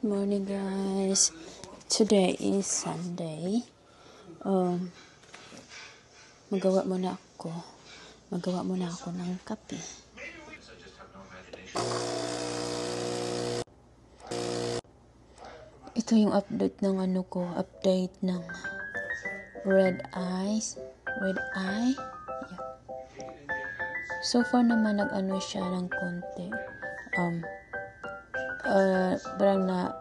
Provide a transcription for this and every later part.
Morning guys. Today is Sunday. Magawa muna ako ng kape. Ito yung update ng Red Eye. Yeah. So far naman nag-ano siya ng konti. Parang na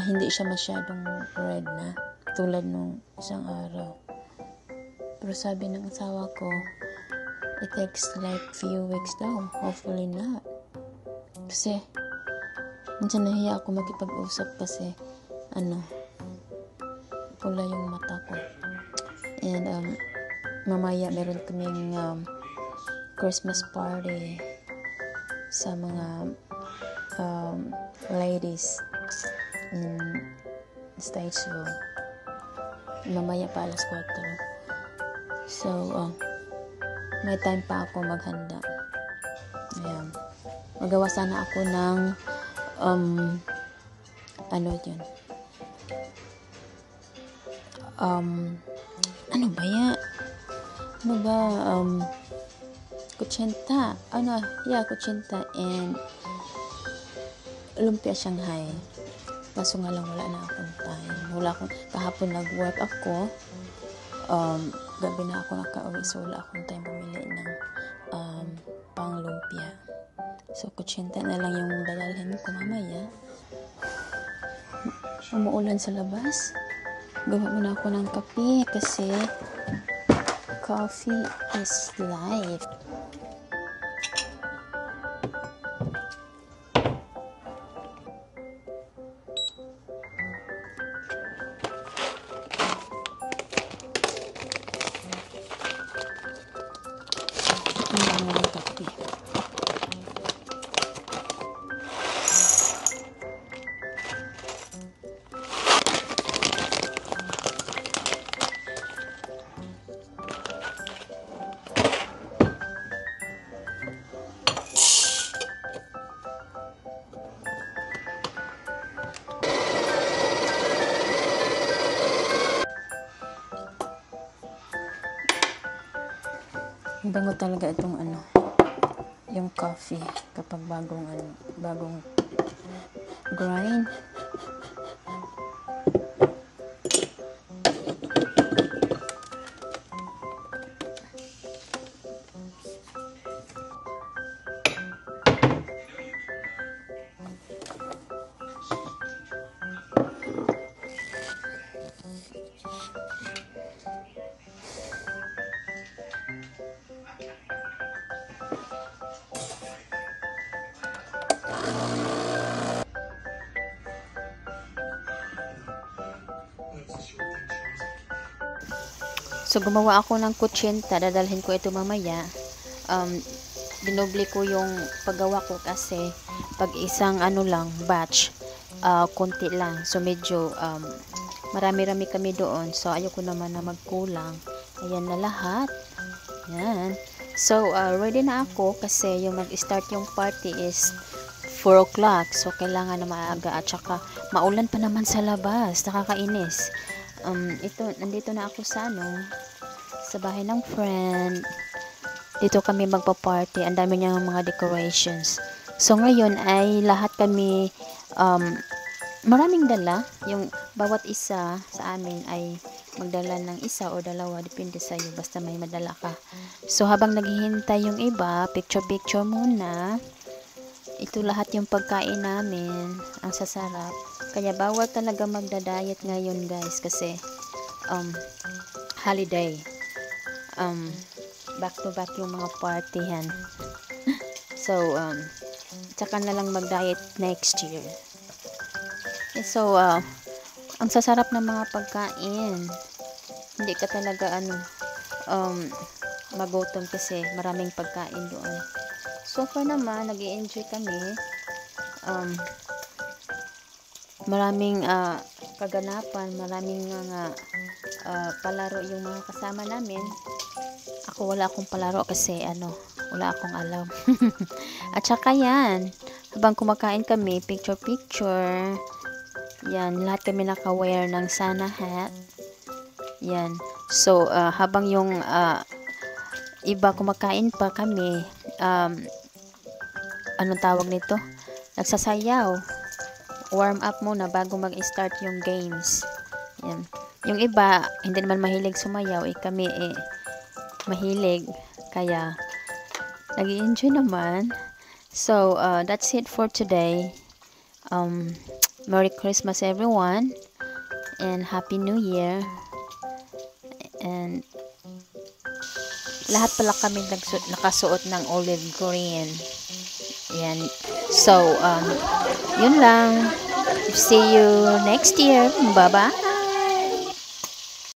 hindi siya masyadong red na tulad nung isang araw. Pero sabi ng asawa ko, it takes like few weeks daw. Hopefully not. Kasi minsan nahiya ako makipag-usap kasi pula yung mata ko. And mamaya meron kaming Christmas party sa mga ladies in Statesville. Mamaya pa alas 4. So, may time pa ako maghanda. Ayan. Magawa sana ako ng kutsenta. Kutsenta and lumpia Shanghai. Kaso nga lang wala na akong time. Kahapon nag-work ako. Gabi na ako nakauwi, so wala akong time bumili ng pang lumpia. So kutsenta na lang yung dadalhin ko mamaya. Umuulan sa labas. Gawa muna ako ng kape kasi coffee is life. Bango talaga itong yung coffee kapag bagong grind. So, gumawa ako ng kutsenta. Dadalhin ko ito mamaya. Dinoble ko yung paggawa ko kasi pag isang batch, konti lang. So, medyo marami-rami kami doon. So, ayoko naman na magkulang. Ayan na lahat. Ayan. So, ready na ako kasi yung mag-start yung party is 4 o'clock. So, kailangan na maaga at saka maulan pa naman sa labas. Nakakainis. Nandito na ako sa bahay ng friend. Dito kami magpa-party. Ang dami niyang mga decorations. So, ngayon ay lahat kami maraming dala. Yung bawat isa sa amin ay magdala ng isa o dalawa. Depende sa iyo. Basta may madala ka. So, habang naghihintay yung iba, picture-picture muna. Ito lahat yung pagkain namin. Ang sasarap. Kaya bawal talaga magda-diet ngayon guys kasi holiday. Back to back yung mga partyhan. So tsaka na lang mag-diet next year. So ang sasarap ng mga pagkain. Hindi ka talaga magutom kasi maraming pagkain doon. So far naman nag-i-enjoy kami. Maraming kaganapan, maraming palaro yung mga kasama namin. Ako wala akong palaro kasi wala akong alam. At saka yan, habang kumakain kami, picture-picture, Yan, lahat kami naka-wear ng Santa hat. Yan. So, habang yung iba kumakain pa kami, anong tawag nito? Nagsasayaw. Warm up muna bago mag-start yung games. Yan. Yung iba, hindi naman mahilig sumayaw. Kami mahilig. Kaya, nag-i-enjoy naman. So, that's it for today. Merry Christmas everyone. And Happy New Year. And lahat pala kami nakasuot ng olive green. Yan. So, yun lang. See you next year. Bye-bye.